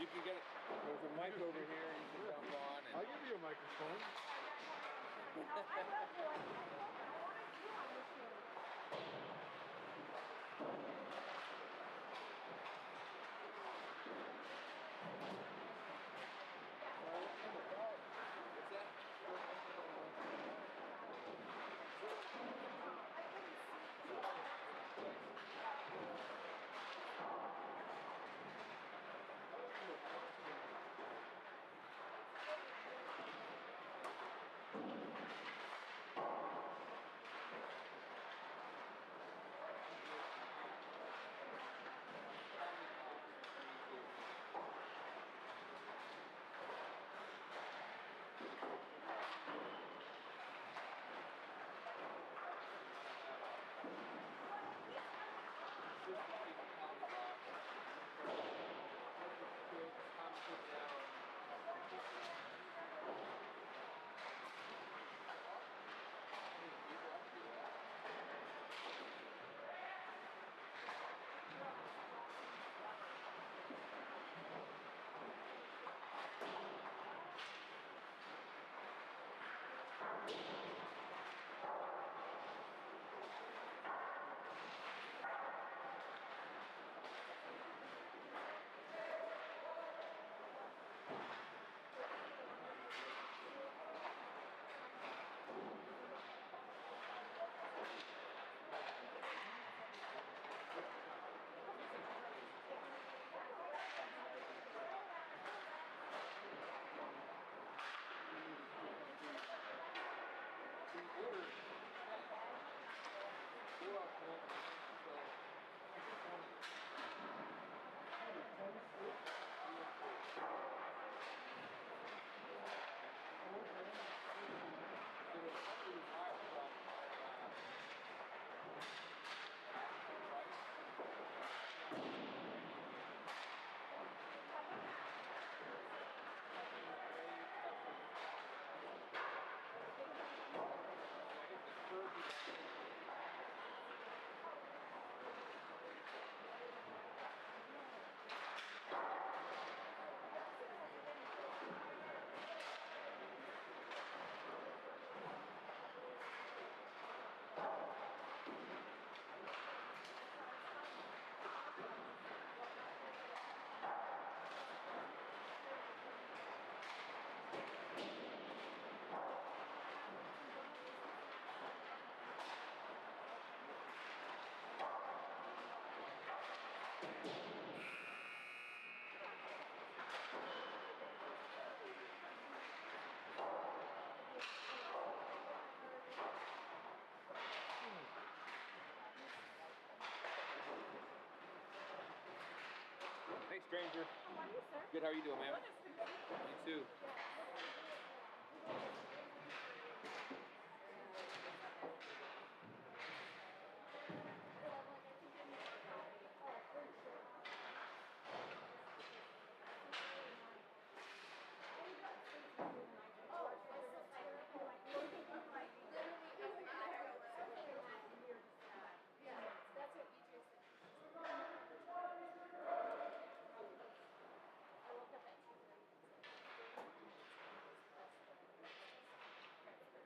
You can get it. There's a mic over here you can jump on. And I'll give you a microphone. What's that? Hey, stranger. How are you, sir? Good. How are you doing, ma'am? Good, You too.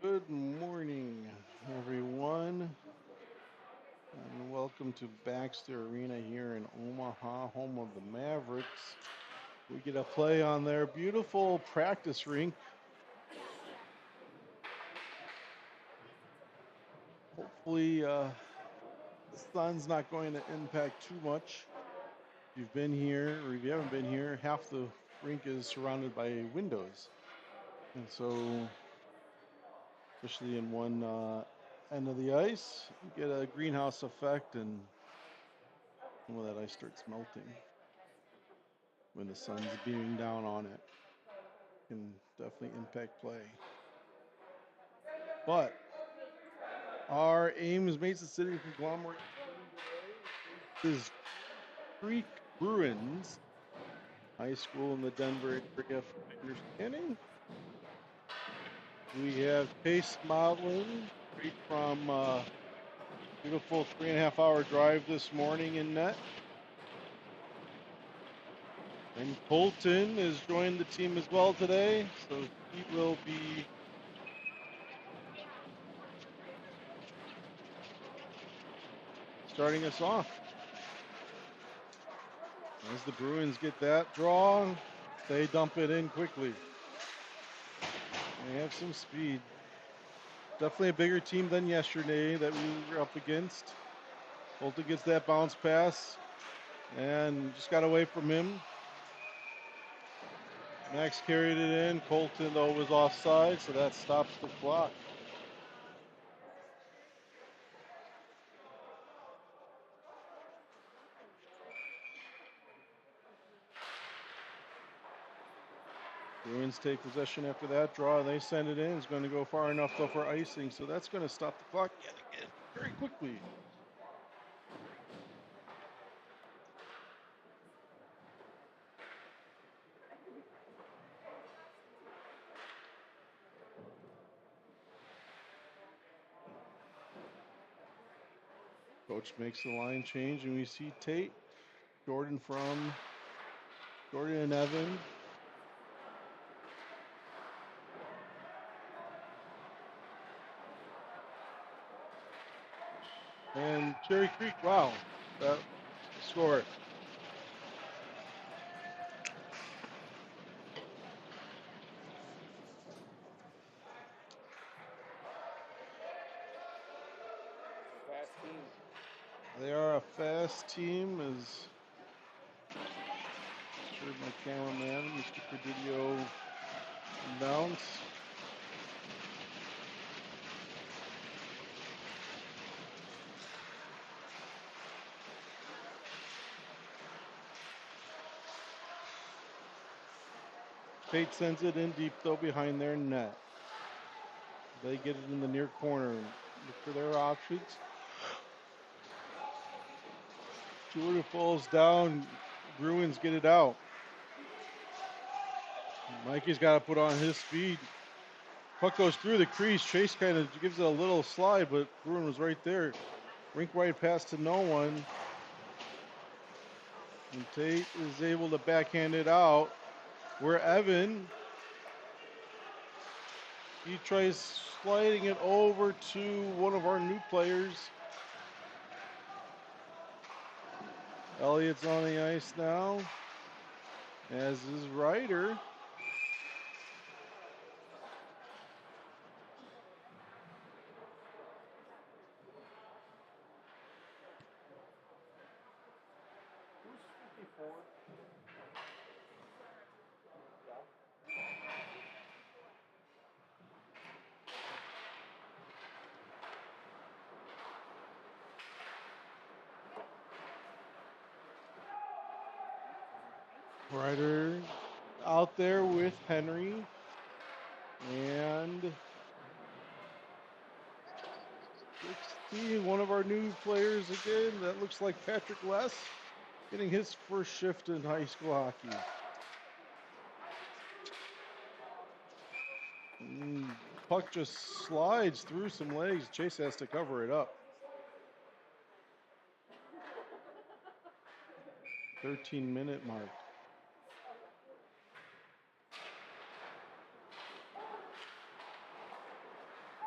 Good morning, everyone, and welcome to Baxter Arena here in Omaha, home of the Mavericks. We get to play on their beautiful practice rink. Hopefully, the sun's not going to impact too much. If you've been here or if you haven't been here, half the rink is surrounded by windows. And so, especially in one end of the ice, you get a greenhouse effect and some of that ice starts melting when the sun's beaming down on it. Can definitely impact play. But our Ames Mason City conglomerate is Creek Bruins High School in the Denver area, from my understanding. We have Chase Modeling straight from beautiful 3.5 hour drive this morning in net. And Colton has joined the team as well today, so he will be starting us off. As the Bruins get that draw, they dump it in quickly. They have some speed. Definitely a bigger team than yesterday that we were up against. Colton gets that bounce pass and just got away from him. Max carried it in. Colton, though, was offside, so that stops the clock. Bruins take possession after that draw. They send it in. It's going to go far enough, though, for icing, so that's going to stop the clock yet again very quickly. Coach makes the line change, and we see Tate, Jordan and Evan. And Cherry Creek, wow, that score. Fast team. They are a fast team, as sure my cameraman, Mr. Presidio, announced. Tate sends it in deep, though, behind their net. They get it in the near corner. Look for their options. Jordan falls down. Bruins get it out. Mikey's got to put on his speed. Puck goes through the crease. Chase kind of gives it a little slide, but Bruin was right there. Rink right pass to no one. And Tate is able to backhand it out. Where Evan, he tries sliding it over to one of our new players. Elliott's on the ice now, as is Ryder. Who's 54? Ryder out there with Henry. And 16, one of our new players again. That looks like Patrick Less, getting his first shift in high school hockey. Puck just slides through some legs. Chase has to cover it up. 13-minute mark.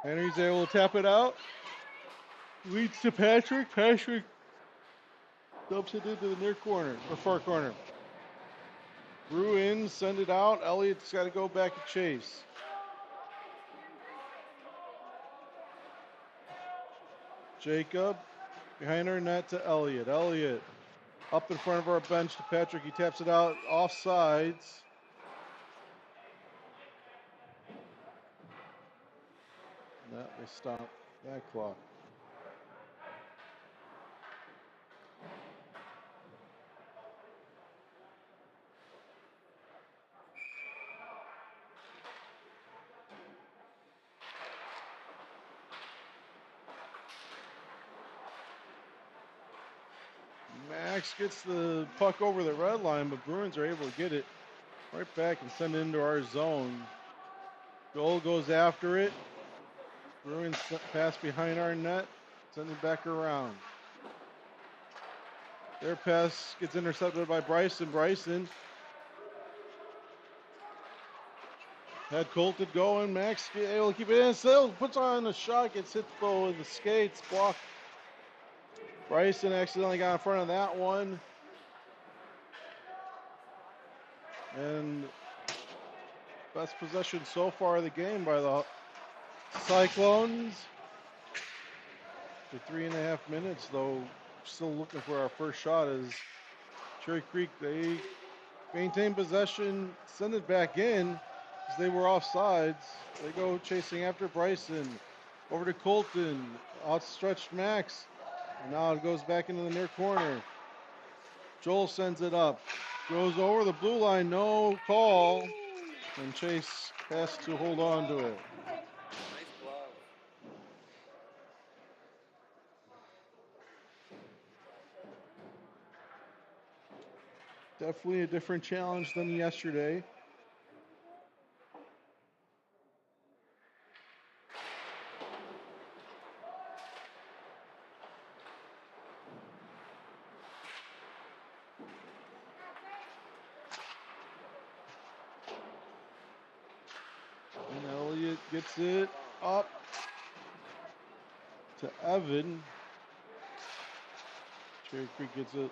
Henry's able to tap it out. Leads to Patrick. Patrick dumps it into the near corner, or far corner. Bruins send it out. Elliott's got to go back and chase. Jacob behind our net to Elliott. Elliott up in front of our bench to Patrick. He taps it out off sides. That will stop that clock. Max gets the puck over the red line, but Bruins are able to get it right back and send it into our zone. Goal goes after it. Bruins pass behind our net, send it back around. Their pass gets intercepted by Bryson. Bryson Had Colton going. Max able to keep it in. Still puts on a shot. Gets hit though with the skates. Blocked. Bryson accidentally got in front of that one. And best possession so far of the game by the Cyclones. For 3.5 minutes, though, still looking for our first shot as Cherry Creek, they maintain possession, send it back in as they were offsides. They go chasing after Bryson. Over to Colton, outstretched Max. And now it goes back into the near corner. Joel sends it up. Goes over the blue line, no call. And Chase has to hold on to it. Nice glove. Definitely a different challenge than yesterday. And Elliott gets it up to Evan. Cherry Creek gets it.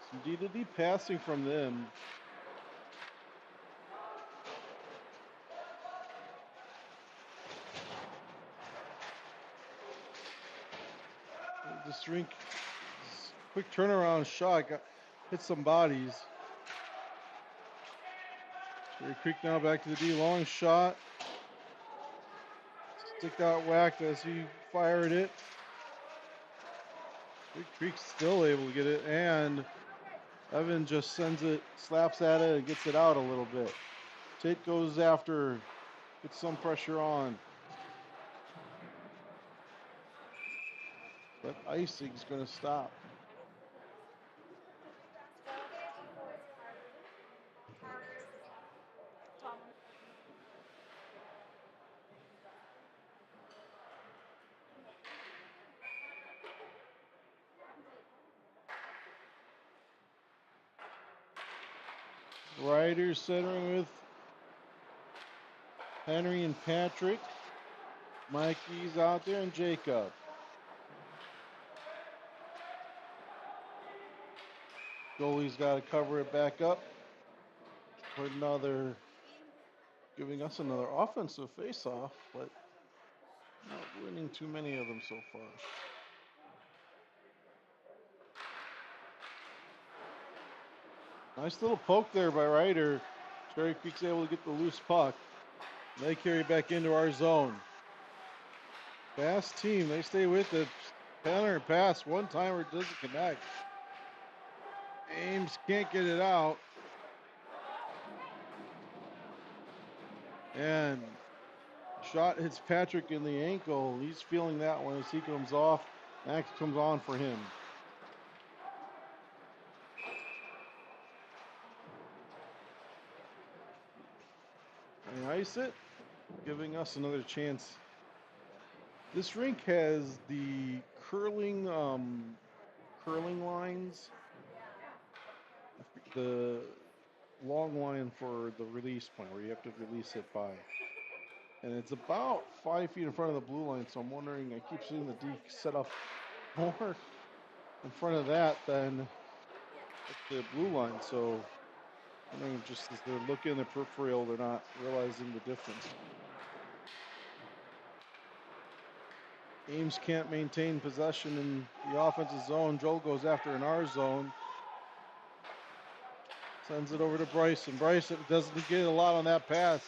Some D-to-D passing from them. This rink, quick turnaround shot, hit some bodies. Cherry Creek now back to the D, long shot. Stick got whacked as he fired it. Cherry Creek still able to get it, and Evan just sends it, slaps at it, and gets it out a little bit. Tate goes after, gets some pressure on. But icing's going to stop. Riders centering with Henry and Patrick. Mikey's out there and Jacob. Goalie's got to cover it back up. For another, giving us another offensive face-off, but not winning too many of them so far. Nice little poke there by Ryder. Cherry Creek's able to get the loose puck. They carry back into our zone. Fast team, they stay with it. Penner pass, one timer doesn't connect. Ames can't get it out. And shot hits Patrick in the ankle. He's feeling that one as he comes off. Max comes on for him. They ice it, giving us another chance. This rink has the curling lines. The long line for the release point where you have to release it by. And it's about 5 feet in front of the blue line, so I'm wondering, I keep seeing the D set up more in front of that than the blue line, so I'm wondering just as they're looking at the peripheral, they're not realizing the difference. Ames can't maintain possession in the offensive zone. Joel goes after in our zone. Sends it over to Bryson. Bryson doesn't get a lot on that pass.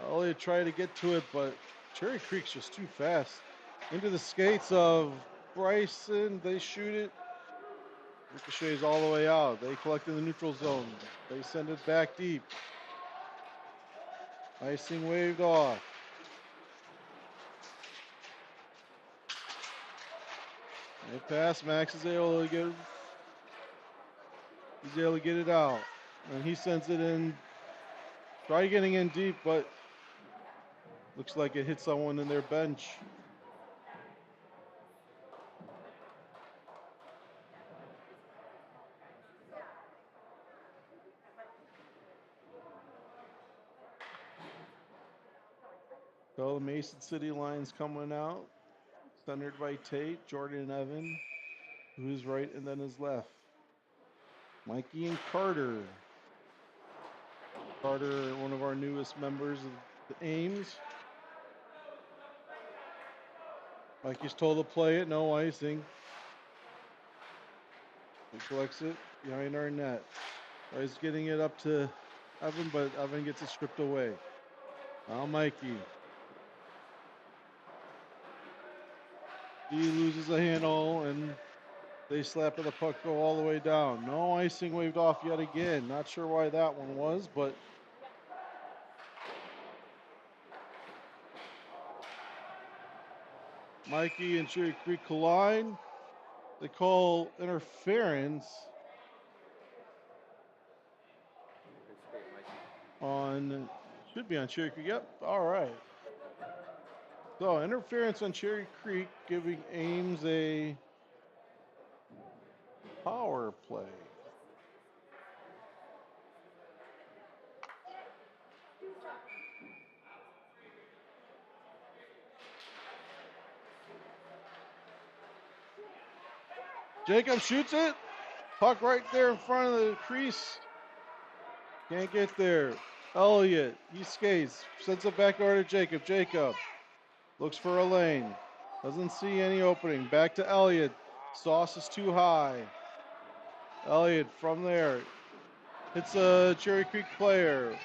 Elliott tried to get to it, but Cherry Creek's just too fast. Into the skates of Bryson. They shoot it. Ricochets all the way out. They collect in the neutral zone. They send it back deep. Icing waved off. They pass. Max is able to get. He's able to get it out, and he sends it in. Try getting in deep, but looks like it hit someone in their bench. So the Mason City line's coming out, centered by Tate, Jordan and Evan, who's right and then his left. Mikey and Carter. Carter, one of our newest members of the Ames. Mikey's told to play it, no icing. He collects it behind our net. He's getting it up to Evan, but Evan gets it stripped away. Now Mikey. He loses a handle and they slap the puck go all the way down. No icing waved off yet again. Not sure why that one was, but Mikey and Cherry Creek collide. They call interference on, should be on Cherry Creek. Yep, all right. So interference on Cherry Creek, giving Ames a power play. Jacob shoots it. Puck right there in front of the crease. Can't get there. Elliott, he skates, sends it back over to Jacob. Jacob looks for a lane. Doesn't see any opening. Back to Elliott. Sauce is too high. Elliott from there. It's a Cherry Creek player.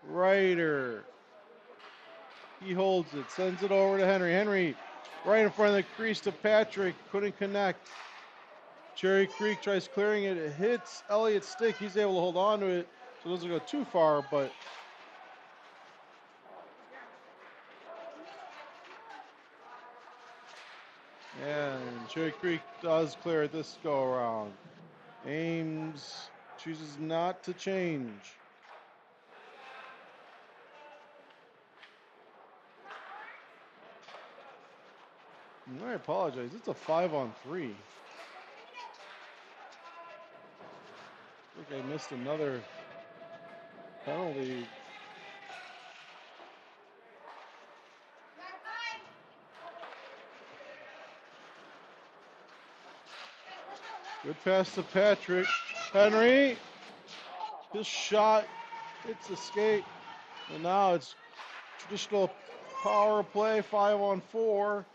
Ryder. He holds it, sends it over to Henry. Henry right in front of the crease to Patrick. Couldn't connect. Cherry Creek tries clearing it. It hits Elliott's stick. He's able to hold on to it, so it doesn't go too far, but and Cherry Creek does clear it this go around. Ames chooses not to change. I apologize. It's a 5-on-3. I think I missed another penalty. Good pass to Patrick. Henry. His shot. It's a skate. And now it's traditional power play, 5-on-4.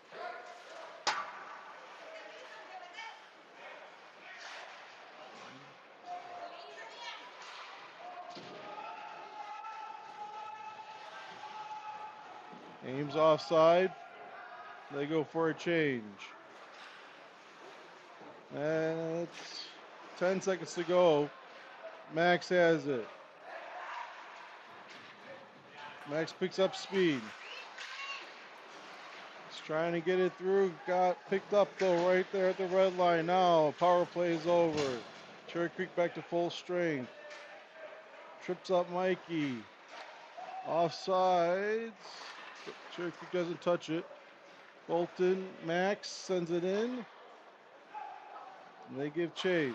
Ames offside. They go for a change. And it's 10 seconds to go. Max has it. Max picks up speed. He's trying to get it through. Got picked up though right there at the red line. Now power play is over. Cherry Creek back to full strength. Trips up Mikey. Offsides. Cherry Creek doesn't touch it. Bolton, Max sends it in. And they give chase.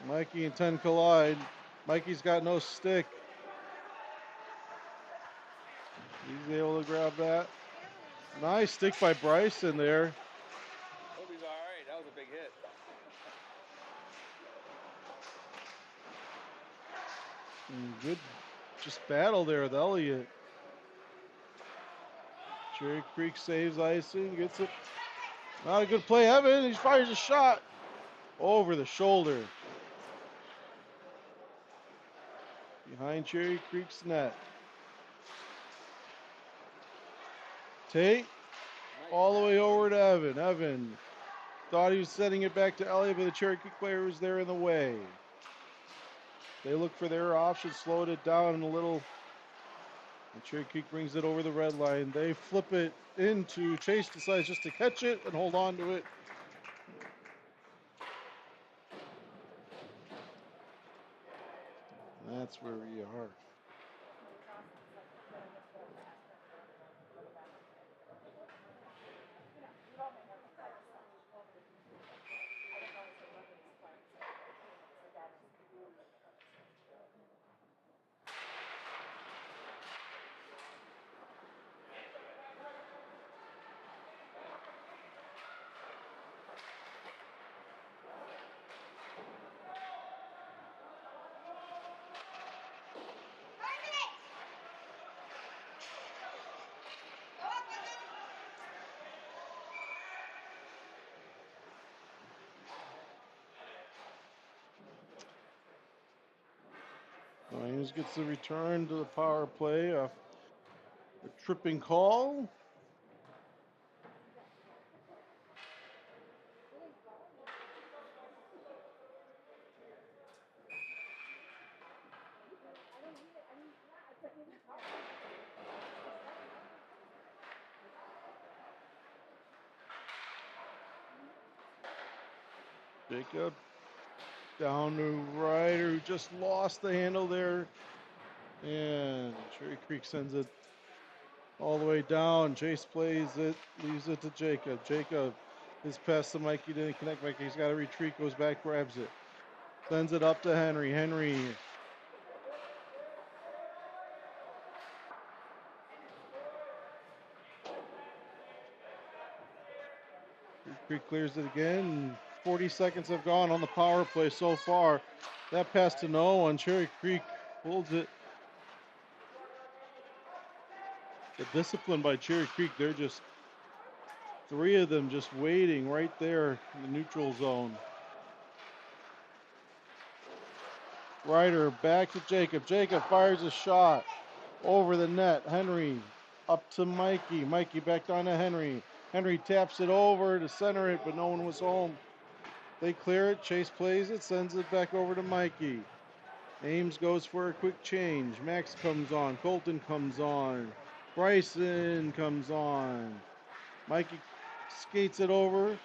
Mikey and 10 collide. Mikey's got no stick. He's able to grab that. Nice stick by Bryson there. Hope he's all right. That was a big hit. And good just battle there with Elliott. Cherry Creek saves icing, gets it. Not a good play. Evan, he fires a shot over the shoulder. Behind Cherry Creek's net. Tate all the way over to Evan. Evan thought he was sending it back to Elliott, but the Cherry Creek player was there in the way. They look for their option, slowed it down a little. And Cherry Creek brings it over the red line. They flip it into Chase, decides just to catch it and hold on to it. That's where we are. Ames gets the return to the power play off a tripping call. Jacob down to Ryder, who just lost the handle there. And Cherry Creek sends it all the way down. Chase plays it, leaves it to Jacob. Jacob is past to Mikey, didn't connect. Mikey's got to retreat, goes back, grabs it. Sends it up to Henry. Henry Creek clears it again. 40 seconds have gone on the power play so far. That pass to no one. Cherry Creek holds it. The discipline by Cherry Creek, they're just three of them just waiting right there in the neutral zone. Ryder back to Jacob. Jacob fires a shot over the net. Henry up to Mikey. Mikey back down to Henry. Henry taps it over to center it, but no one was home. They clear it. Chase plays it, sends it back over to Mikey. Ames goes for a quick change. Max comes on. Colton comes on. Bryson comes on. Mikey skates it over.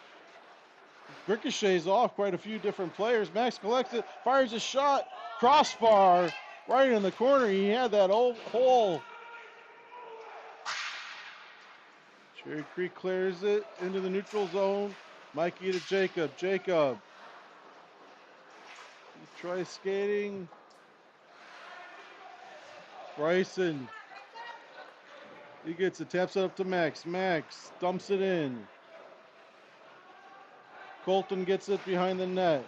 Ricochets off quite a few different players. Max collects it, fires a shot. Crossbar right in the corner. He had that old hole. Cherry Creek clears it into the neutral zone. Mikey to Jacob. Jacob. He tries skating. Bryson. He gets it, taps it up to Max. Max dumps it in. Colton gets it behind the net.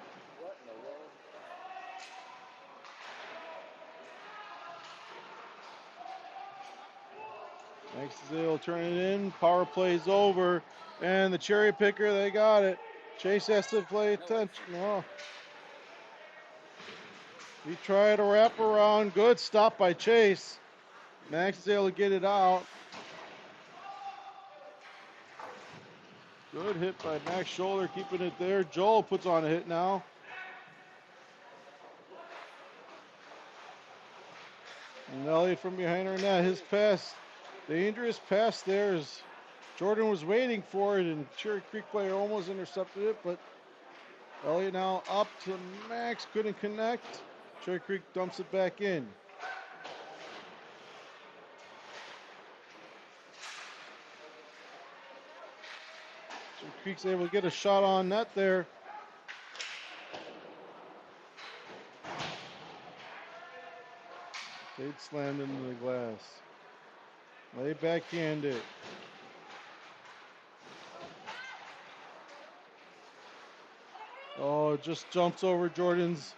Max is able to turn it in. Power play's over. And the cherry picker, they got it. Chase has to play attention. Oh. He tried a wraparound. Good stop by Chase. Max is able to get it out. Good hit by Max shoulder, keeping it there. Joel puts on a hit now. And Elliott from behind her net. His pass, dangerous pass there. As Jordan was waiting for it, and Cherry Creek player almost intercepted it, but Elliott now up to Max, couldn't connect. Cherry Creek dumps it back in. Cherry Creek's able to get a shot on net there. Tate slammed into the glass. Lay backhand it. Oh, it just jumps over Jordan's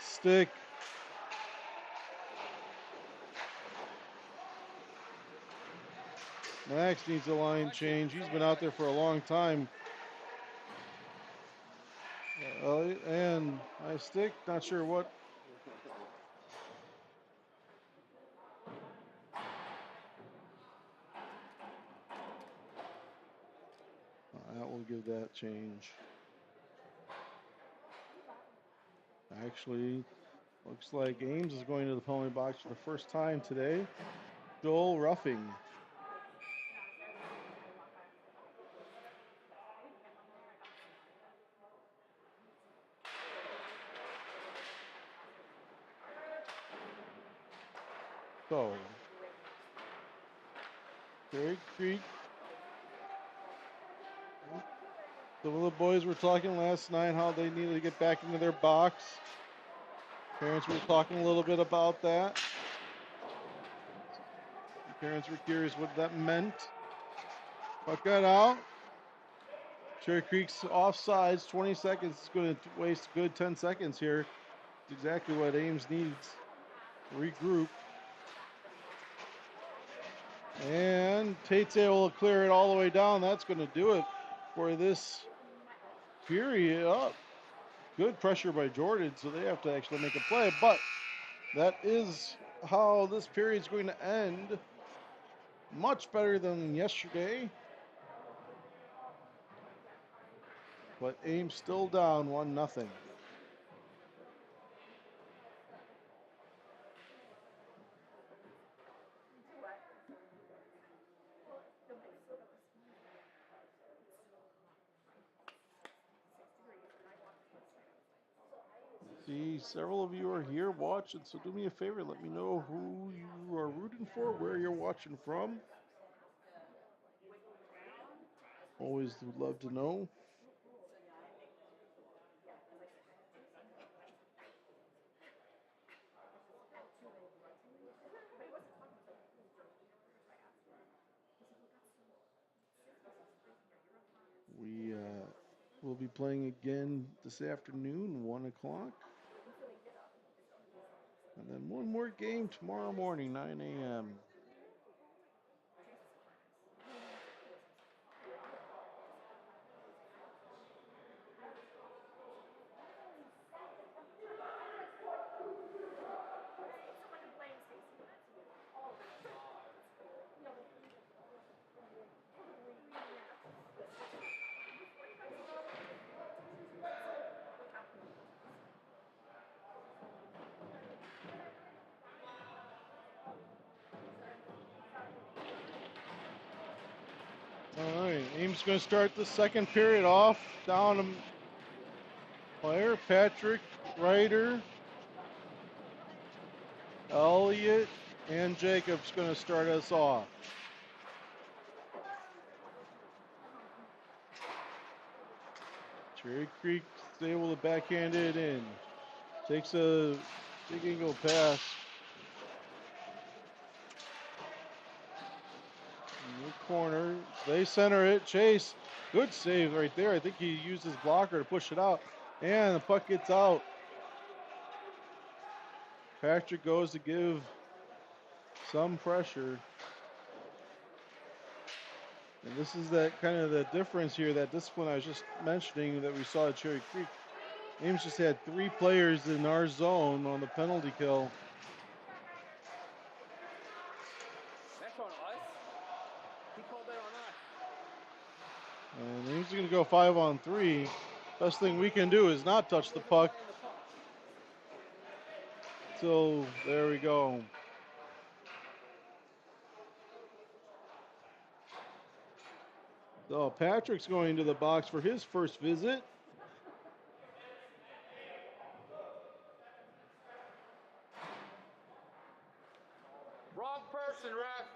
stick. Max needs a line change. He's been out there for a long time. And high stick, not sure what. That will give that change. Actually, looks like Ames is going to the penalty box for the first time today. Joel Ruffing. So, Cherry Creek. Some of the boys were talking last night how they needed to get back into their box. Parents were talking a little bit about that. Parents were curious what that meant. Puck got out. Cherry Creek's offsides, 20 seconds. It's going to waste a good 10 seconds here. It's exactly what Ames needs. Regroup. And Tate's able to clear it all the way down. That's going to do it for this period. Good pressure by Jordan, so they have to actually make a play. But that is how this period is going to end. Much better than yesterday. But Ames still down 1-0. See, several of you are here watching, so do me a favor. Let me know who you are rooting for, where you're watching from. Always would love to know. We will be playing again this afternoon, 1 o'clock. And then one more game tomorrow morning, 9 a.m. All right, Ames going to start the second period off. Down a player, Patrick, Ryder, Elliott, and Jacobs going to start us off. Cherry Creek is able to backhand it in. Takes a big angle pass. In the corner. They center it. Chase. Good save right there. I think he used his blocker to push it out. And the puck gets out. Patrick goes to give some pressure. And this is that kind of the difference here, that discipline I was just mentioning that we saw at Cherry Creek. Ames just had 3 players in our zone on the penalty kill. That's on us. He called that on us. And Ames is going to go 5-on-3. Best thing we can do is not touch the puck. So there we go. So Patrick's going to the box for his first visit. Wrong person, ref.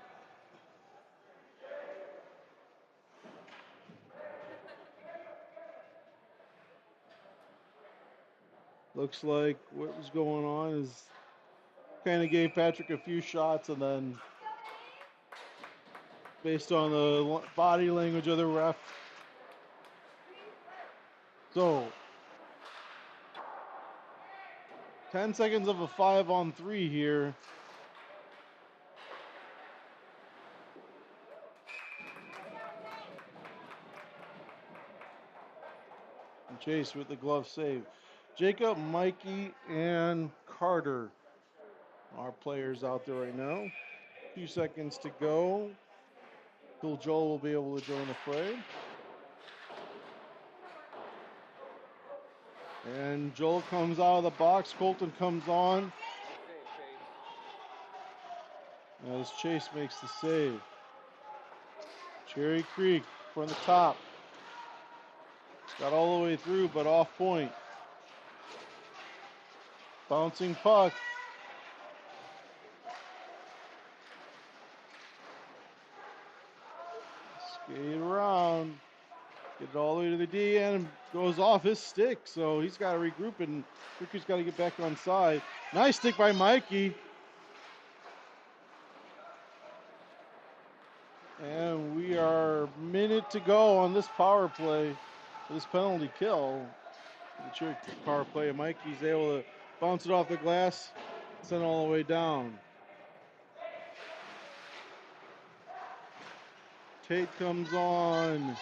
Looks like what was going on is kind of gave Patrick a few shots, and then based on the body language of the ref. So 10 seconds of a 5-on-3 here. And Chase with the glove save. Jacob, Mikey, and Carter are players out there right now. A few seconds to go till Joel will be able to join the fray. And Joel comes out of the box. Colton comes on as Chase makes the save. Cherry Creek from the top. Got all the way through, but off point. Bouncing puck. Skate around. Get it all the way to the D and goes off his stick. So he's got to regroup, and Ricky's got to get back on side. Nice stick by Mikey. And we are a minute to go on this power play, this penalty kill. The Cherry Creek power play. Mikey's able to bounce it off the glass, send it all the way down. Tate comes on.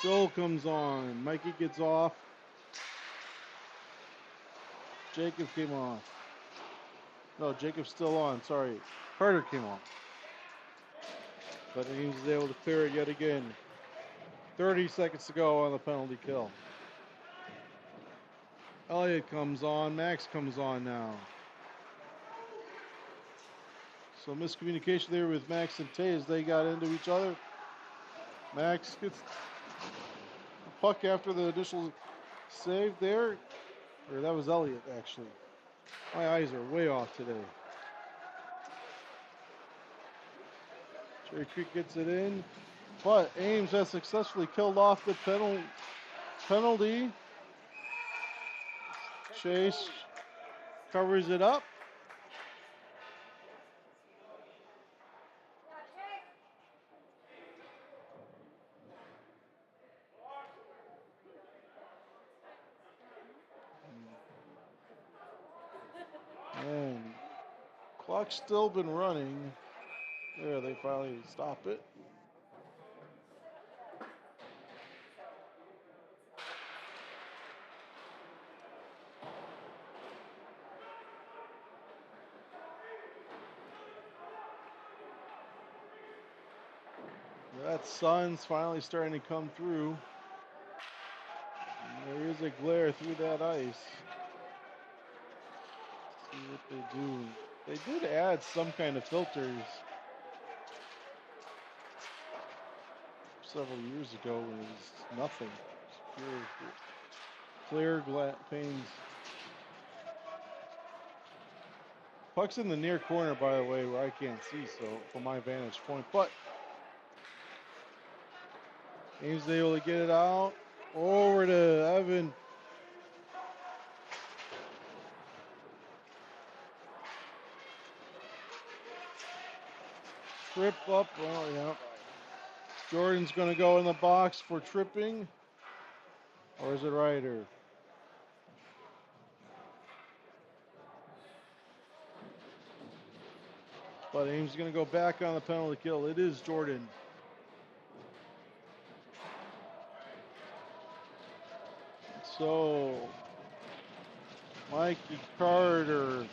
Joel comes on. Mikey gets off. Jacob came off. No, Jacob's still on. Sorry. Carter came on. But Ames is able to clear it yet again. 30 seconds to go on the penalty kill. Elliott comes on. Max comes on now. So miscommunication there with Max and Tay as they got into each other. Max gets the puck after the initial save there. Or that was Elliott, actually. My eyes are way off today. Cherry Creek gets it in. But Ames has successfully killed off the penalty. Chase covers it up. And clock's still been running. There, they finally stop it. That sun's finally starting to come through. And there is a glare through that ice. See what they do. They did add some kind of filters several years ago when it was nothing. It was pure clear panes. Puck's in the near corner, by the way, where I can't see, so from my vantage point. But Ames able to get it out. Over to Evan. Trip up. Oh, yeah. Jordan's going to go in the box for tripping. Or is it Ryder? But Ames is going to go back on the penalty kill. It is Jordan. So, Mikey, Carter,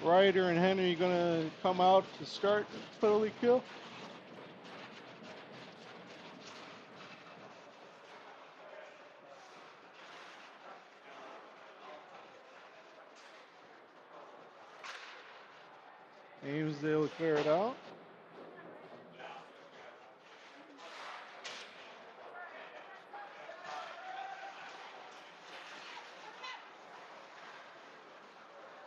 Ryder, and Henry going to come out to start the penalty kill. Ames, they'll clear it out.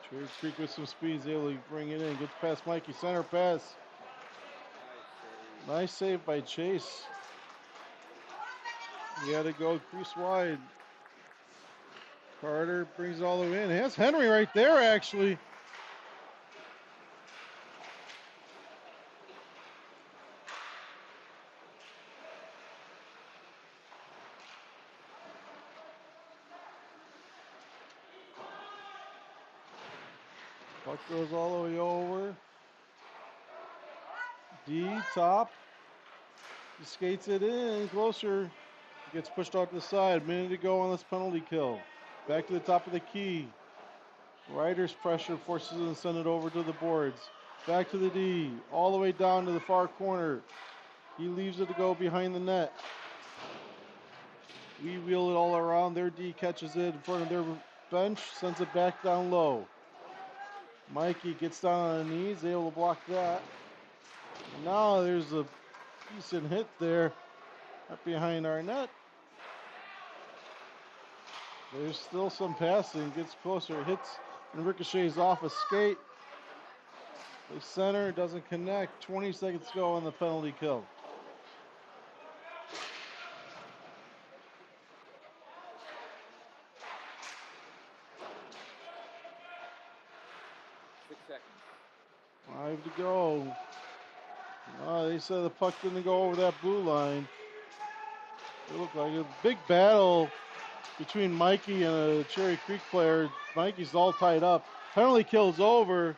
Cherry Creek with some speed, able to bring it in. Gets past Mikey, center pass. Nice save by Chase. He had to go crease wide. Carter brings it all the way in. Has Henry right there, actually. Puck goes all the way over. D, top. He skates it in closer. Gets pushed off to the side. Minute to go on this penalty kill. Back to the top of the key. Ryder's pressure forces him to send it over to the boards. Back to the D. All the way down to the far corner. He leaves it to go behind the net. We wheel it all around. Their D catches it in front of their bench. Sends it back down low. Mikey gets down on the knees. Able to block that. Now there's a decent hit there. Up behind our net. There's still some passing. Gets closer. Hits and ricochets off a skate. The center doesn't connect. 20 seconds to go on the penalty kill. Five to go. They said the puck didn't go over that blue line. It looked like a big battle between Mikey and a Cherry Creek player. Mikey's all tied up. Penalty kill's over.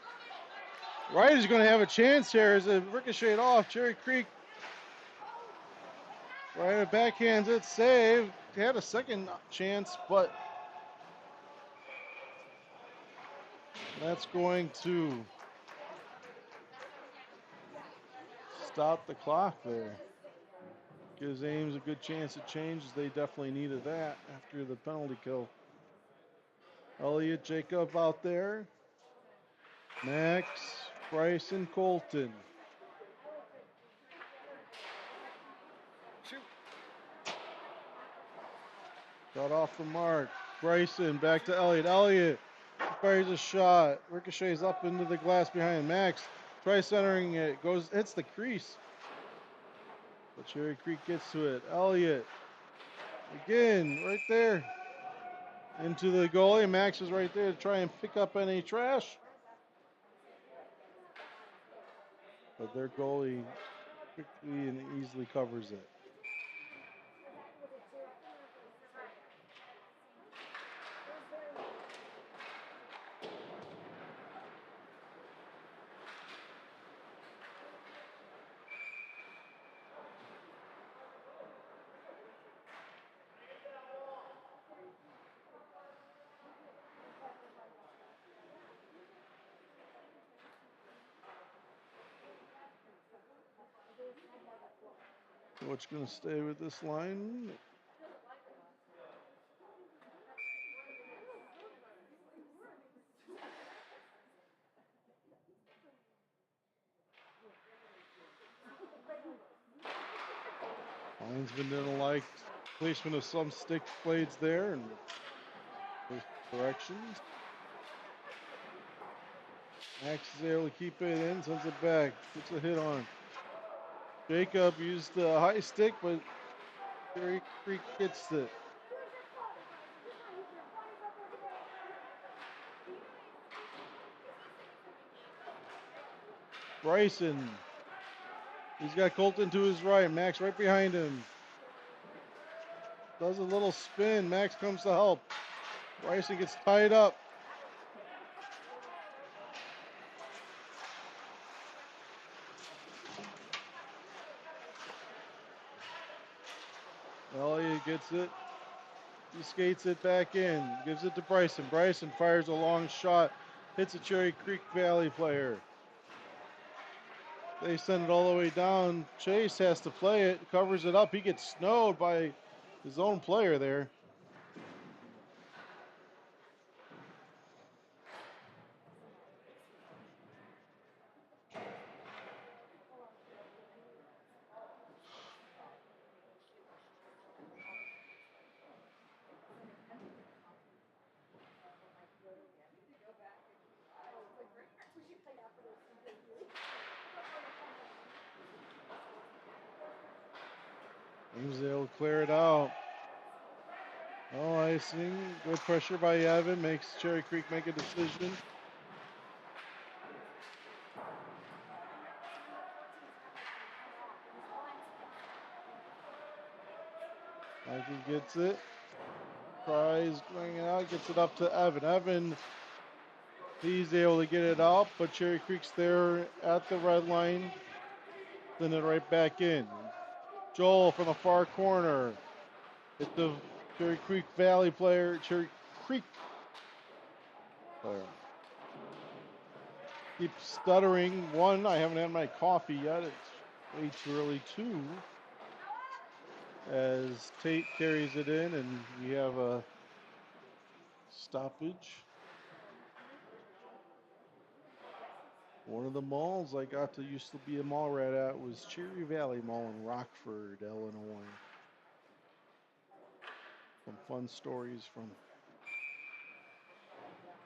Ryder's going to have a chance here as it ricocheted off. Cherry Creek. Ryder backhands it, save. They had a second chance, but That's going to stop the clock there. Gives Ames a good chance to change. They definitely needed that after the penalty kill. Elliott, Jacob out there. Max, Bryce, and Colton. Shoot. Got off the mark. Bryson back to Elliott. Elliott fires a shot. Ricochets up into the glass behind Max. Tries centering it. Hits the crease. But Cherry Creek gets to it. Elliott. Again, right there. Into the goalie. Max is right there to try and pick up any trash. But their goalie quickly and easily covers it. What's going to stay with this line? Linesman didn't like placement of some stick blades there and corrections. Max is able to keep it in, sends it back, puts a hit on. Jacob used the high stick, but Cherry Creek gets it. Bryson. He's got Colton to his right. Max right behind him. Does a little spin. Max comes to help. Bryson gets tied up. Elliott gets it. He skates it back in. Gives it to Bryson. Bryson fires a long shot. Hits a Cherry Creek Valley player. They send it all the way down. Chase has to play it. Covers it up. He gets snowed by his own player there. He was able to clear it out. Oh, icing. Good pressure by Evan. Makes Cherry Creek make a decision. Mikey gets it. Tries going out. Gets it up to Evan. Evan, he's able to get it out, but Cherry Creek's there at the red line. Send it right back in. Joel from the far corner. It's the Cherry Creek Valley player. Cherry Creek player. Keep stuttering. One, I haven't had my coffee yet. It's way too early. Two, as Tate carries it in, and we have a stoppage. One of the malls I got to used to be a mall rat at was Cherry Valley Mall in Rockford, Illinois. Some fun stories from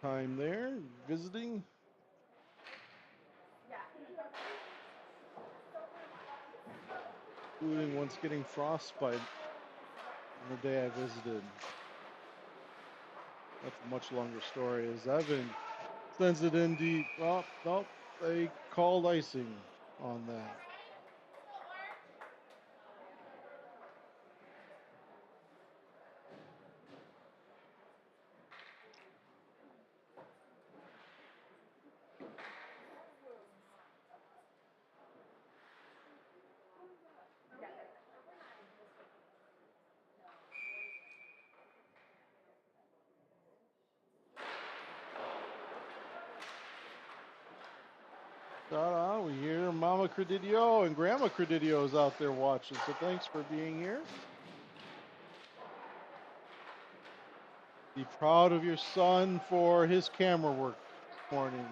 time there, visiting. Including once getting frostbite on the day I visited. That's a much longer story. As Evan sends it in deep. Well, nope, they called icing on that. Ta-da, we hear Mama Credidio and Grandma Credidio's out there watching, so thanks for being here. Be proud of your son for his camera work this morning.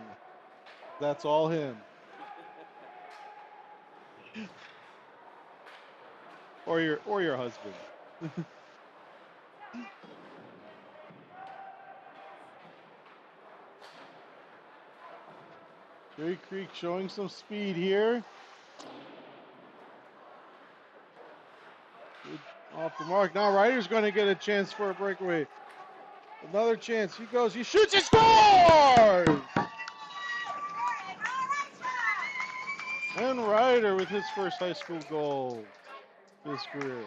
That's all him. Or your husband. Cherry Creek showing some speed here. Good off the mark. Now Ryder's going to get a chance for a breakaway. Another chance. He goes, he shoots, he scores! And Ryder with his first high school goal of his career.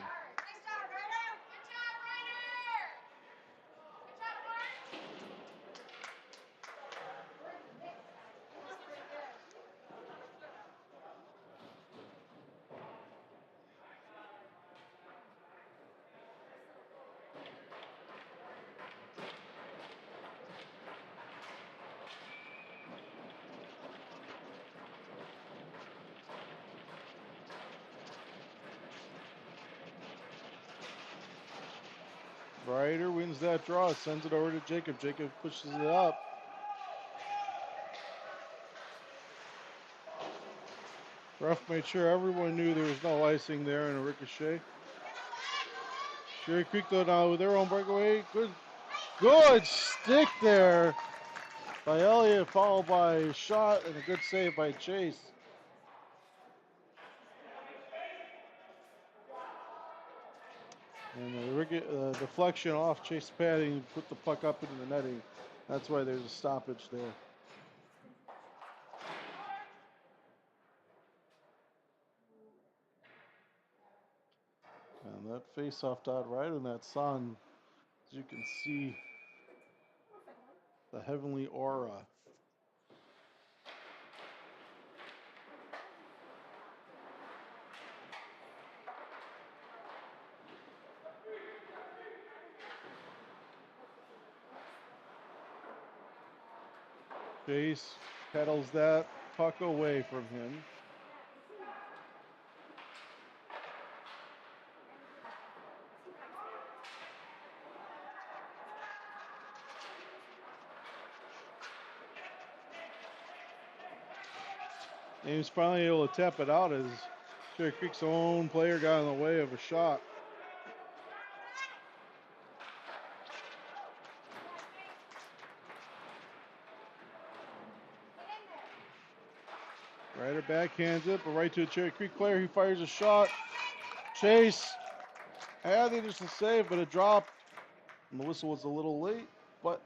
Ryder wins that draw, sends it over to Jacob. Jacob pushes it up. Ref made sure everyone knew there was no icing there and a ricochet. Cherry Creek though now with their own breakaway. Good stick there by Elliott, followed by a shot and a good save by Chase. And the deflection off Chase padding put the puck up into the netting. That's why there's a stoppage there. And that face-off dot right in that sun, as you can see, the heavenly aura. Chase pedals that puck away from him. Ames finally able to tap it out as Cherry Creek's own player got in the way of a shot. Ryder backhands it, but right to a Cherry Creek player. He fires a shot. Chase. I think it's a save, but a drop. And the whistle was a little late, but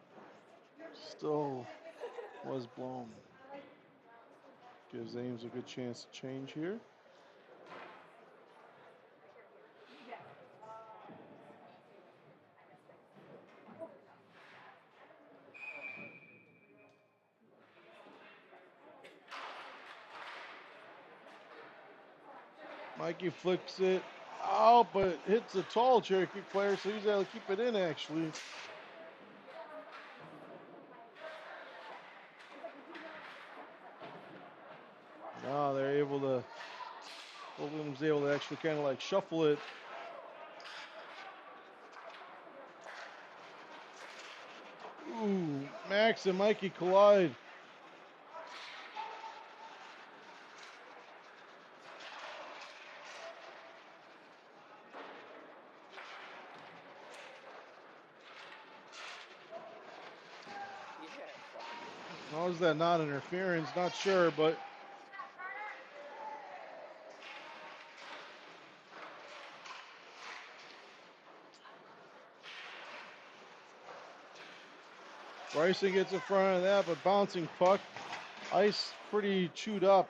still was blown. Gives Ames a good chance to change here. Mikey flips it out, but hits a tall Cherry Creek player, so he's able to keep it in actually. Now they're able to, Williams able to actually kind of like shuffle it. Ooh, Max and Mikey collide. How is that not interference? Not sure, but Bryson gets in front of that, but bouncing puck. Ice pretty chewed up.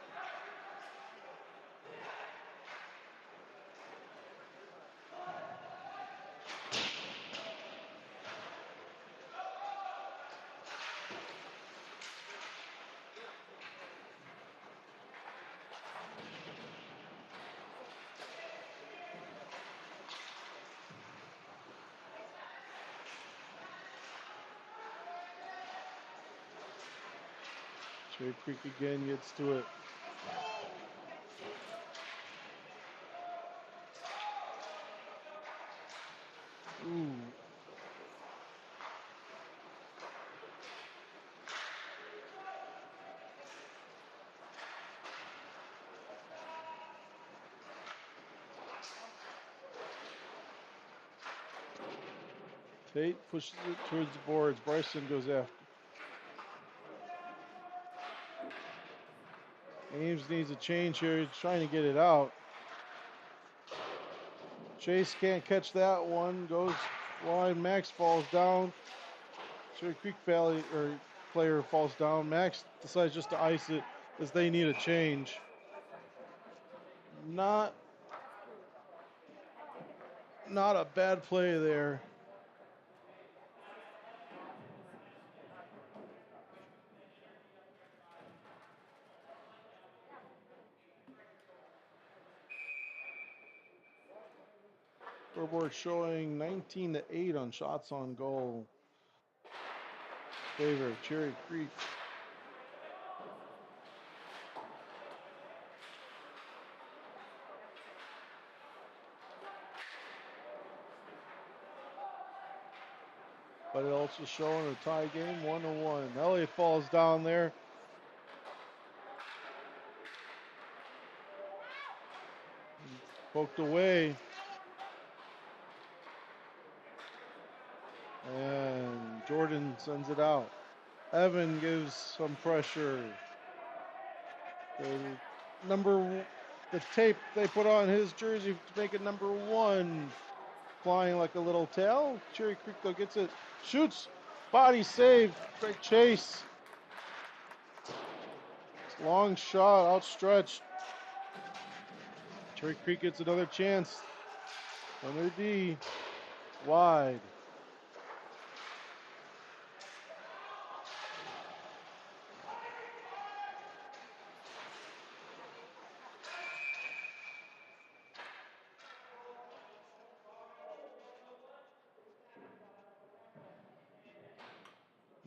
Cherry Creek again gets to it. Tate pushes it towards the boards. Bryson goes after. Ames needs a change here. He's trying to get it out. Chase can't catch that one. Goes wide. Max falls down. Cherry Creek Valley player falls down. Max decides just to ice it as they need a change. Not a bad play there. Scoreboard showing 19-8 on shots on goal. Favor of Cherry Creek. But it also showing a tie game, 1-1. Elliott falls down there. Poked away. And Jordan sends it out. Evan gives some pressure. The tape they put on his jersey to make it number 1. Flying like a little tail. Cherry Creek though gets it. Shoots. Body saved. Great chase. Long shot. Outstretched. Cherry Creek gets another chance. Under D. Wide.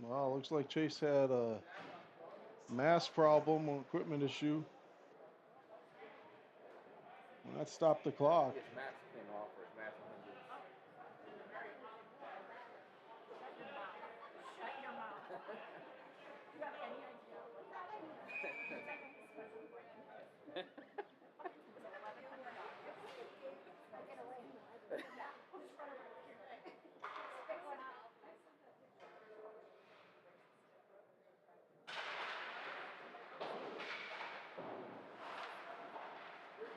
Wow, looks like Chase had a mass problem or equipment issue. That stopped the clock. His mask came off, or his mask under. Shut your mouth. Do you have any idea what that is?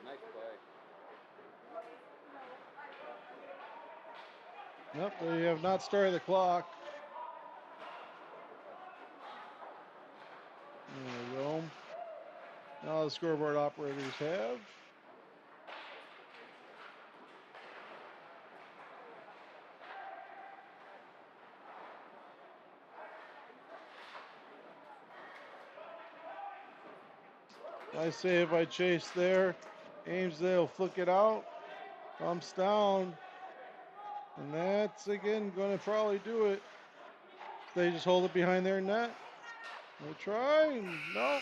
Nice play. Nope, they have not started the clock. There we go. Now the scoreboard operators have. Nice save by Chase there. Ames they'll flick it out. Bumps down. And that's again going to probably do it. They just hold it behind their net. They try. No.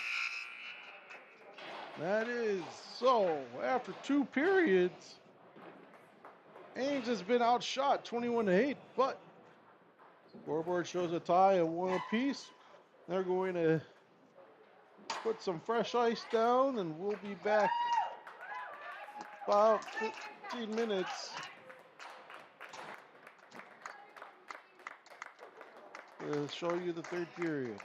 That is so. After 2 periods, Ames has been outshot 21-8, but scoreboard shows a tie of 1 apiece. They're going to put some fresh ice down, and we'll be back about 15 minutes to show you the 3rd period.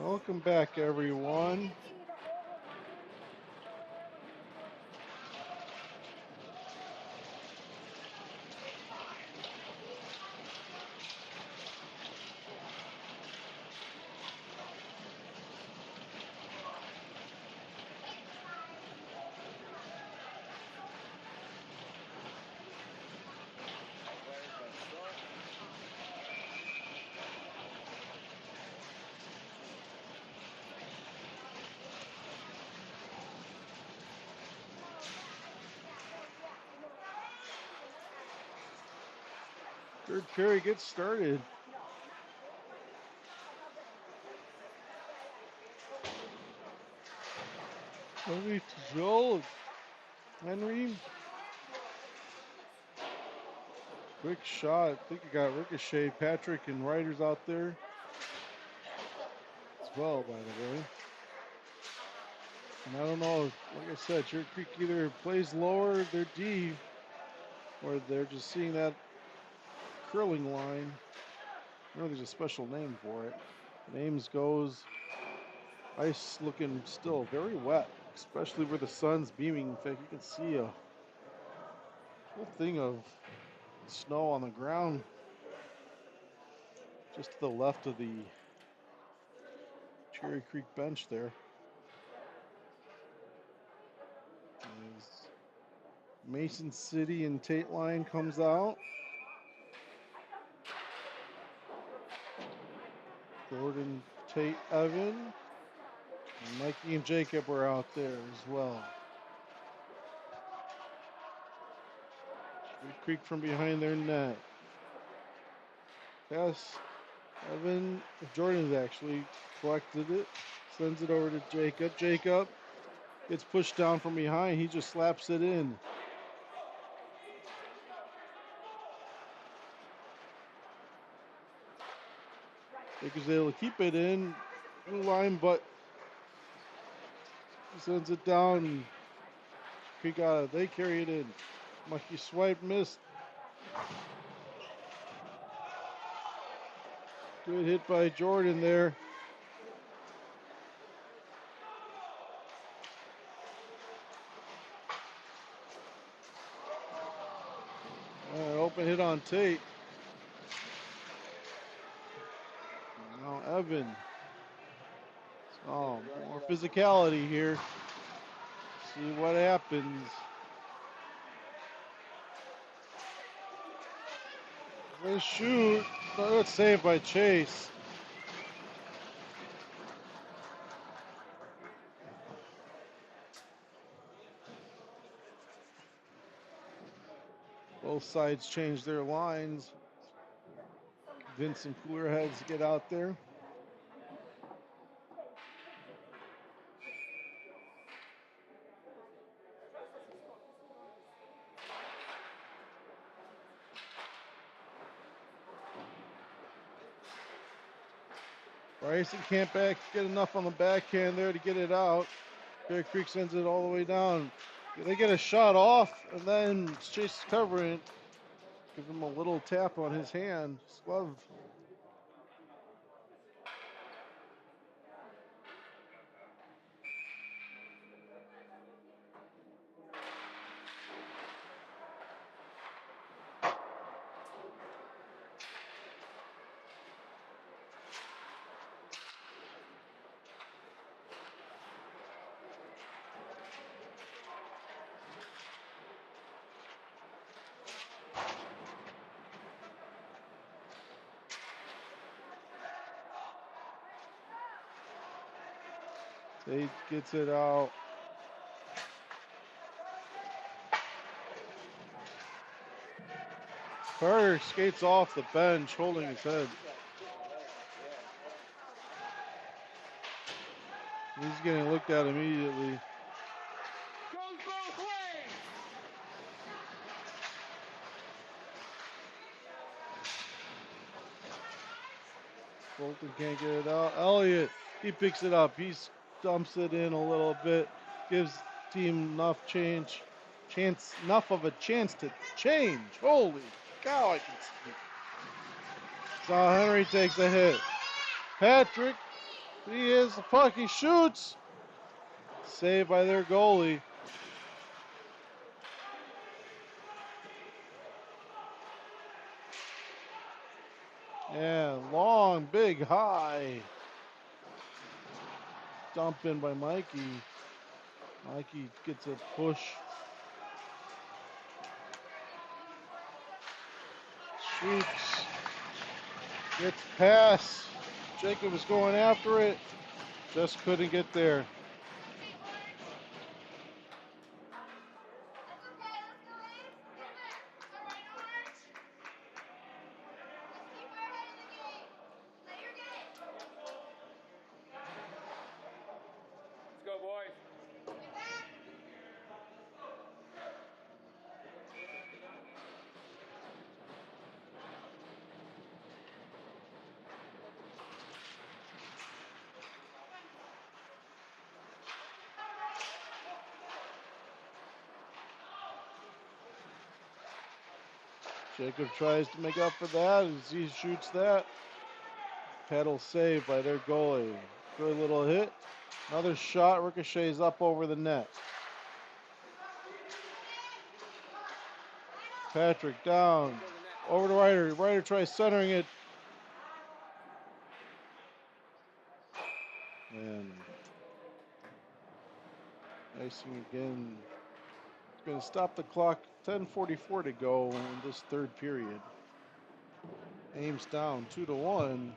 Welcome back, everyone. Third period gets started. Over to Joel. Henry. Quick shot. I think it got ricocheted. Patrick and Ryder's out there as well, by the way. And I don't know, like I said, Cherry Creek either plays lower, their D, or they're just seeing that curling line. I know there's a special name for it. And Ames goes. Ice looking still very wet, especially where the sun's beaming. In fact, you can see a whole thing of snow on the ground just to the left of the Cherry Creek bench there. As Mason City and Tate line comes out. Jordan, Tate, Evan, and Mikey and Jacob are out there as well. Cherry Creek from behind their net. Pass. Evan, Jordan's actually collected it, sends it over to Jacob. Jacob gets pushed down from behind. He just slaps it in. Baker's able to keep it in blue line, but he sends it down. They carry it in. Lucky swipe missed. Good hit by Jordan there. Open hit on Tate. Now Evan. Oh, more physicality here. See what happens. They shoot. No, it's saved by Chase. Both sides change their lines. Vince some cooler heads to get out there. Bryson can't get enough on the backhand there to get it out. Bear Creek sends it all the way down. They get a shot off, and then Chase is covering it. Give him a little tap on his hand, his glove. Tate gets it out. Carter skates off the bench, holding his head. He's getting looked at immediately. Goes both ways. Bolton can't get it out. Elliott, he picks it up. He dumps it in a little bit. Gives team enough enough of a chance to change. Holy cow, I can see. So Henry takes a hit. Patrick He is the puck. He shoots. Saved by their goalie. And long, big, high. Dump in by Mikey. Mikey gets a push. Shoots. Gets pass. Jacob was going after it. Just couldn't get there. Let's go, boys. Jacob tries to make up for that as he shoots that. Pedal saved by their goalie. Good little hit. Another shot ricochets up over the net. Patrick down. Over to Ryder. Ryder tries centering it. And icing again. It's going to stop the clock. 10:44 to go in this third period. Ames down 2-1.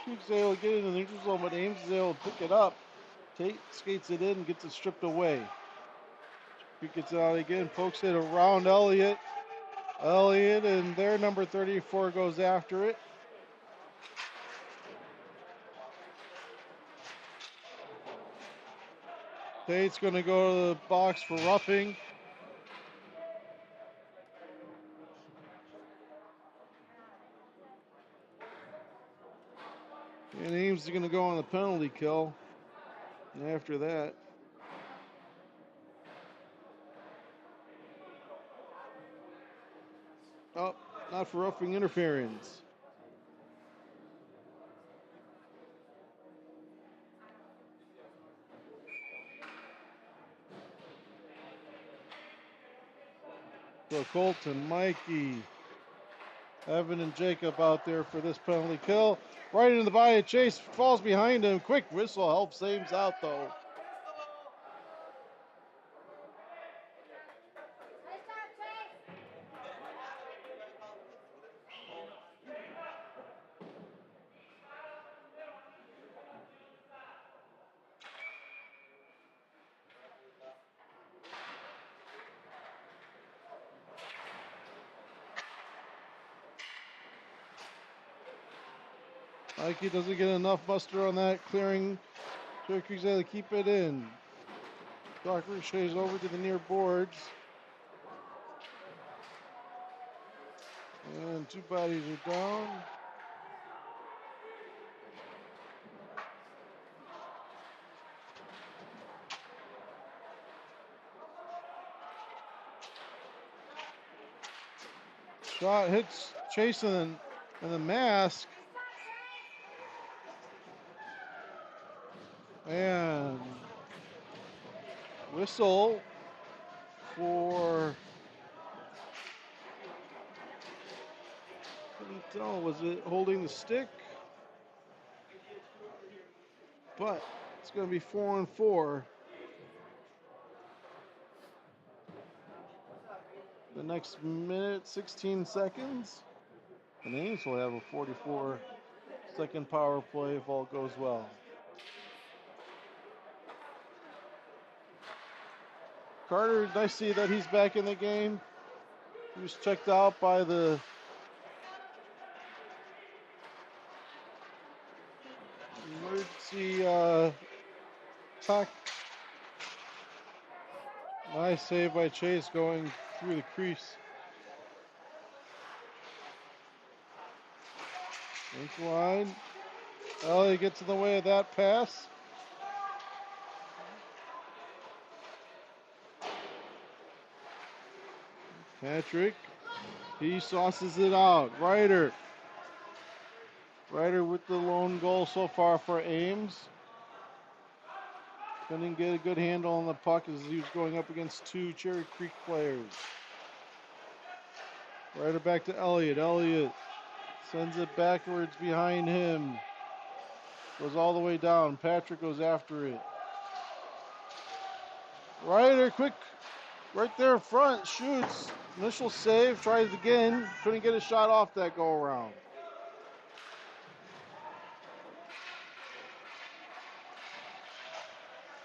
Keeps able to get in the neutral zone, but Ames is able to pick it up. Tate skates it in and gets it stripped away. He gets it out again, pokes it around Elliott. Elliott and their number 34 goes after it. Tate's going to go to the box for roughing. And Ames is going to go on the penalty kill. And after that, oh, not for roughing interference. So Colton, Mikey, Evan, and Jacob out there for this penalty kill. Right into the body of Chase, falls behind him. Quick whistle helps Ames out though. Mikey doesn't get enough muster on that clearing. Syracuse able to keep it in. Doc ricochets over to the near boards. And two bodies are down. Shot hits Chase in the mask. And whistle for, couldn't tell, was it holding the stick? But it's going to be 4-4. The next minute, 16 seconds. And Ames will have a 44-second power play if all goes well. Carter, I see that he's back in the game. He was checked out by the emergency Nice save by Chase going through the crease. Link line. Elliott gets in the way of that pass. Patrick. He sauces it out. Ryder with the lone goal so far for Ames. Couldn't get a good handle on the puck as he was going up against two Cherry Creek players. Ryder back to Elliott. Elliott sends it backwards behind him. Goes all the way down. Patrick goes after it. Ryder, quick, right there in front, shoots. Initial save, tries it again. Couldn't get a shot off that go around.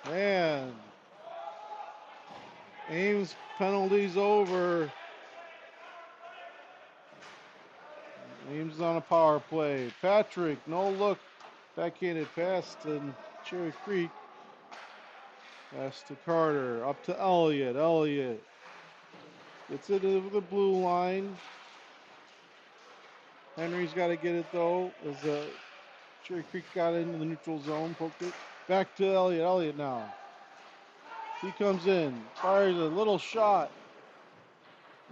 Man. Ames penalties over. Ames on a power play. Patrick, no look. Backhanded pass to Cherry Creek. Pass to Carter. Up to Elliott. Elliott gets it to the blue line. Henry's got to get it though. As Cherry Creek got into the neutral zone, poked it. Back to Elliott. Elliott now. He comes in, fires a little shot.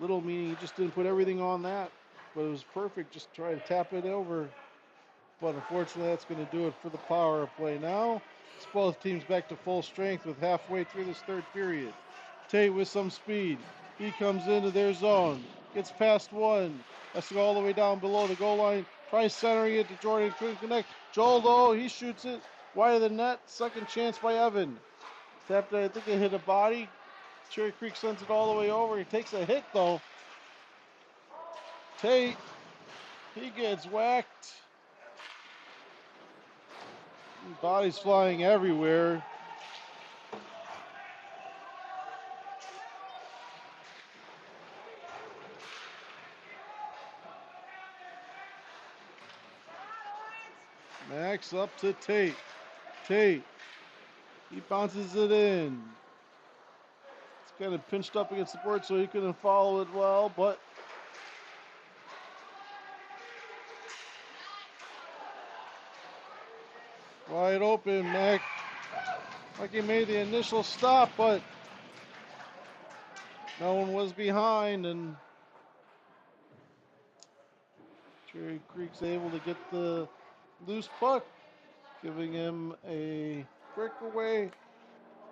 Little meaning he just didn't put everything on that, but it was perfect. Just try to tap it over. But unfortunately, that's going to do it for the power play now. It's both teams back to full strength with halfway through this third period. Tate with some speed. He comes into their zone. Gets past one. Has to go all the way down below the goal line. Tries centering it to Jordan. Couldn't connect. Joel, though, he shoots it wide of the net. Second chance by Evan. Tapped it. I think it hit a body. Cherry Creek sends it all the way over. He takes a hit, though. Tate, he gets whacked. Bodies flying everywhere. Max up to Tate. Tate, he bounces it in. It's kind of pinched up against the board so he couldn't follow it well, but wide open. Mac, like he made the initial stop, but no one was behind, and Cherry Creek's able to get the loose puck, giving him a breakaway,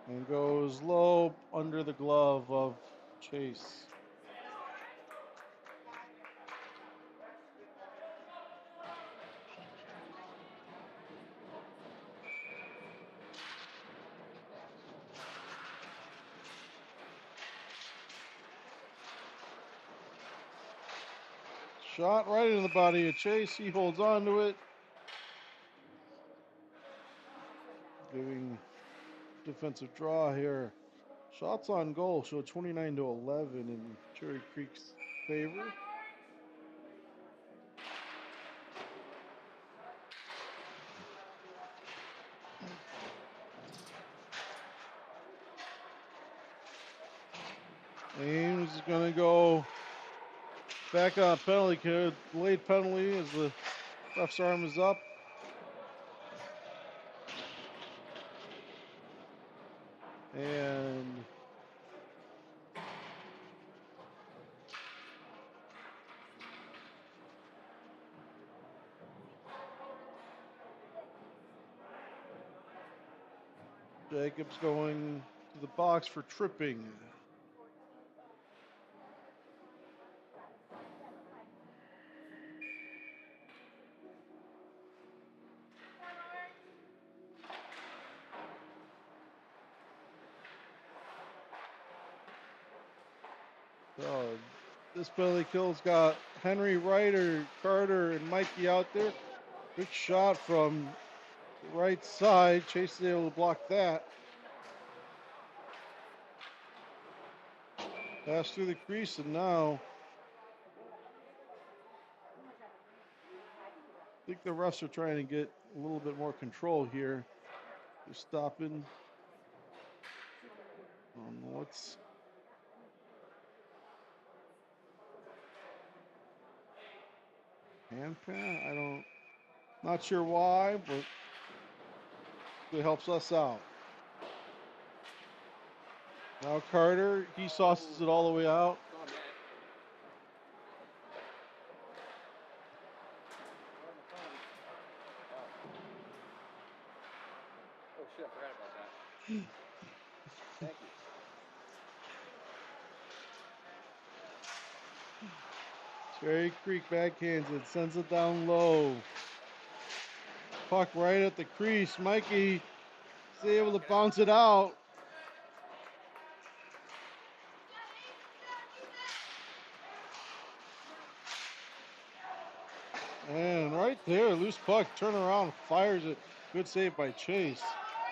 and goes low under the glove of Chase. Shot right into the body of Chase. He holds on to it, giving defensive draw here. Shots on goal show 29-11 in Cherry Creek's favor. Ames is going to go back on penalty kill. Late penalty as the ref's arm is up. And Jacobs going to the box for tripping. So this penalty kill's got Henry, Ryder, Carter, and Mikey out there. Good shot from the right side. Chase is able to block that. Pass through the crease, and now I think the refs are trying to get a little bit more control here. They're stopping on what's Hand pan? Not sure why, but it helps us out. Now Carter, he sauces it all the way out. Oh, man. Oh, shit, I forgot about that. Thank you. Cherry Creek backhands it, sends it down low. Puck right at the crease. Mikey is able to bounce it out. And right there, loose puck, turn around, fires it. Good save by Chase.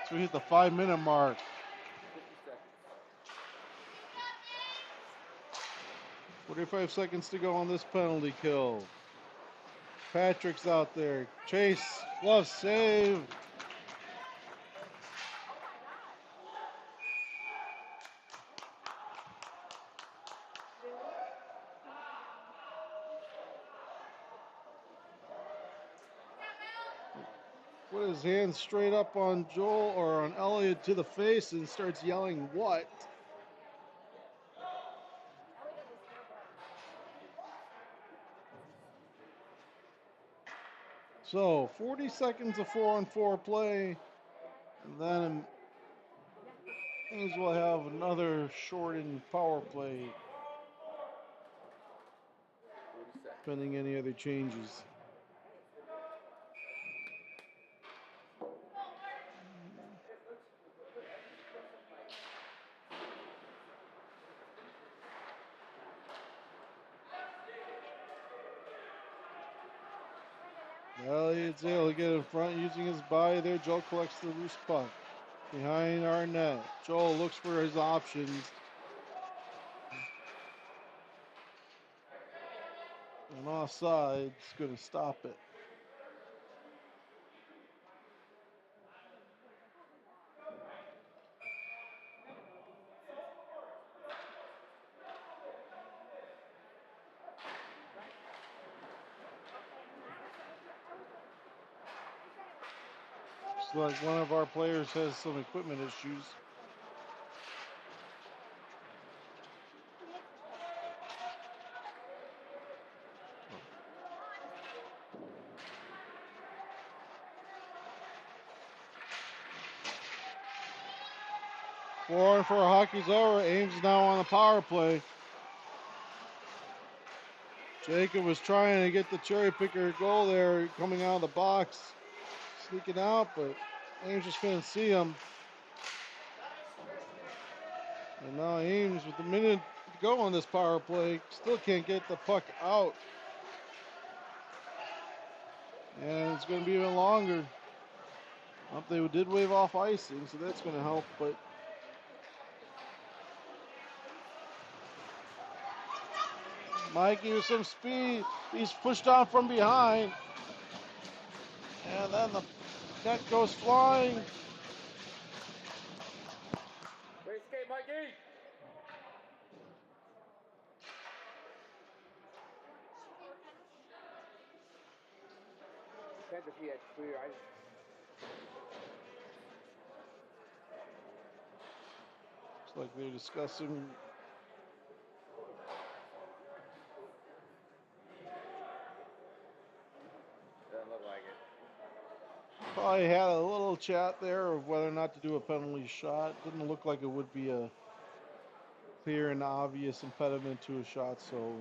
So we hit the 5-minute mark. 50 seconds. 45 seconds to go on this penalty kill. Patrick's out there. Chase, glove save. Put his hand straight up on Joel or on Elliott to the face and starts yelling, "What?" So 40 seconds of 4-on-4 play, and then Ames will have another shortened power play, 40 seconds. pending any other changes. Elliott's able to get in front using his body there. Joel collects the loose puck behind our net. Joel looks for his options. And offside's going to stop it. Looks like one of our players has some equipment issues. Four and four, hockey's over. Ames is now on the power play. Jacob was trying to get the cherry picker goal there, coming out of the box, sneaking out, but Ames just couldn't see him. And now Ames, with a minute to go on this power play, still can't get the puck out. And it's going to be even longer. They did wave off icing, so that's going to help, but Mikey with some speed. He's pushed on from behind. And then the net goes flying. Great skate, Mikey! Depends if he had clear ice. Looks like they're discussing. Doesn't look like it. Probably had a little chat there of whether or not to do a penalty shot. Didn't look like it would be a clear and obvious impediment to a shot, so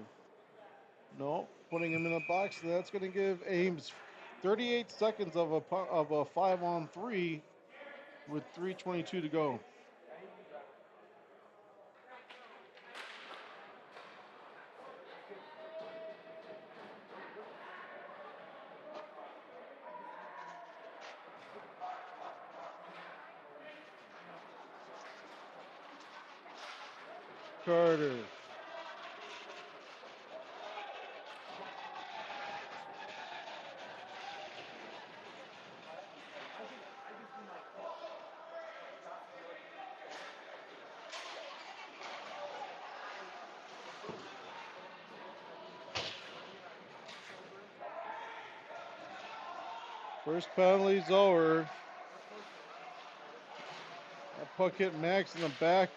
no, putting him in a box. That's going to give Ames 38 seconds of a 5-on-3 with 3:22 to go. Carter. First penalty's over. That puck hit Max in the back.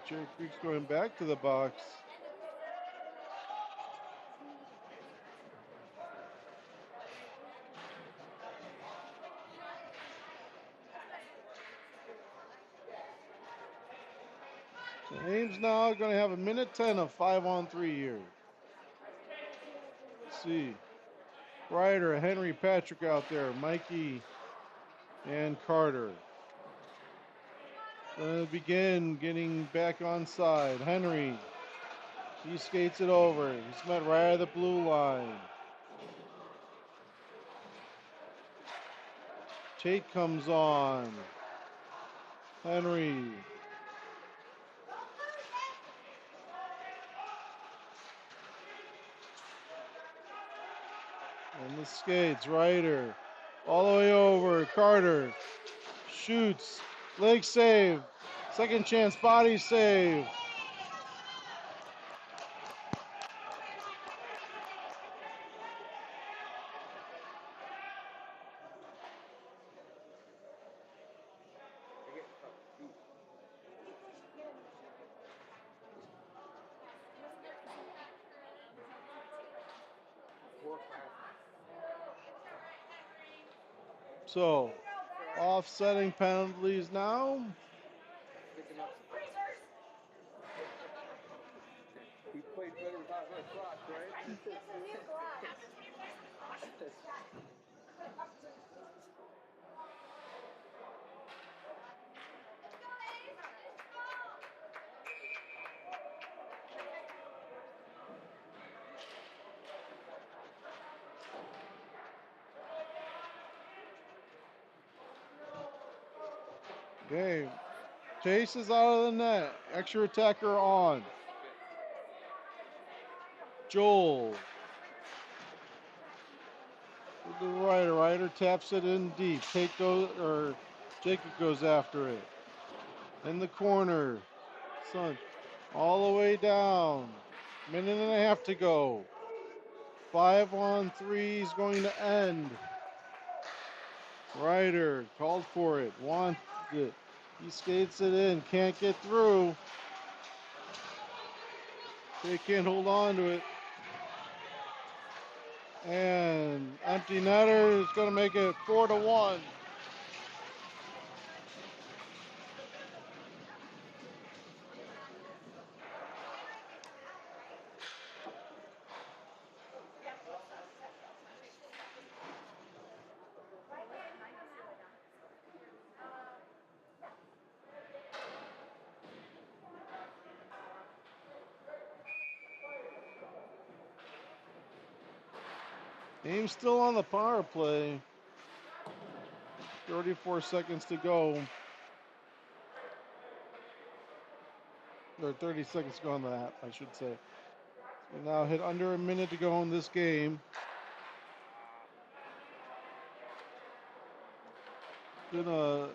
Cherry Creek's going back to the box. So Ames now going to have a minute 10 of 5-on-3 here. Let's see. Ryder, Henry, Patrick out there, Mikey, and Carter. Going to begin getting back on side. Henry, he skates it over. He's met right at the blue line. Tate comes on. Henry. And the skates, Ryder. All the way over, Carter. Shoots, leg save. Second chance body save. So, offsetting penalties now. He played better without her crotch, right? Okay, Chase is out of the net. Extra attacker on. Joel. To the Ryder. Ryder taps it in deep. Jacob goes after it. In the corner. Son, all the way down. Minute and a half to go. 5-on-3 is going to end. Ryder called for it. Wants it. He skates it in. Can't get through. They can't hold on to it. And empty netter is going to make it 4-1. Ames still on the power play. 34 seconds to go. Or 30 seconds to go on that, I should say. We now hit under a minute to go in this game. Been a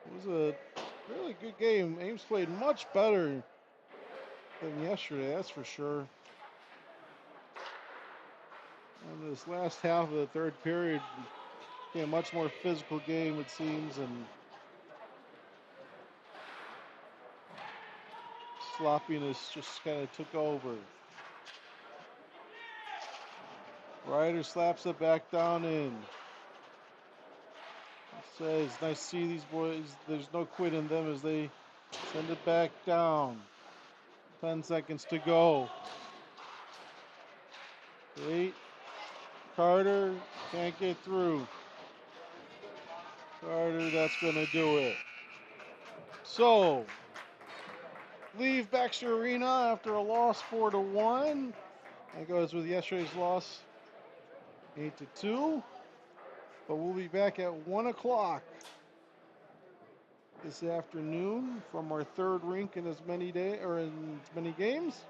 It was a really good game. Ames played much better than yesterday, that's for sure. And this last half of the third period became a much more physical game, it seems, and sloppiness just kind of took over. Ryder slaps it back down in. Says, nice to see these boys. There's no quit in them as they send it back down. 10 seconds to go. 8. Carter can't get through. Carter, that's going to do it. So, leave Baxter Arena after a loss 4-1. That goes with yesterday's loss 8-2. But we'll be back at 1 o'clock this afternoon from our third rink in as many games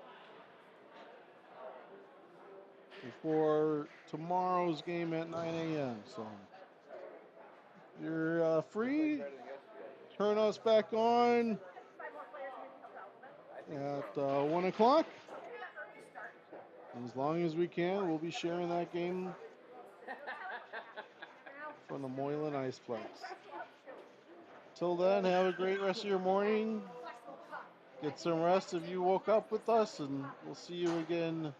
before tomorrow's game at 9 a.m. So if you're free, turn us back on at 1 o'clock. As long as we can, we'll be sharing that game from the Moylan Iceplex. Till then, have a great rest of your morning. Get some rest if you woke up with us, and we'll see you again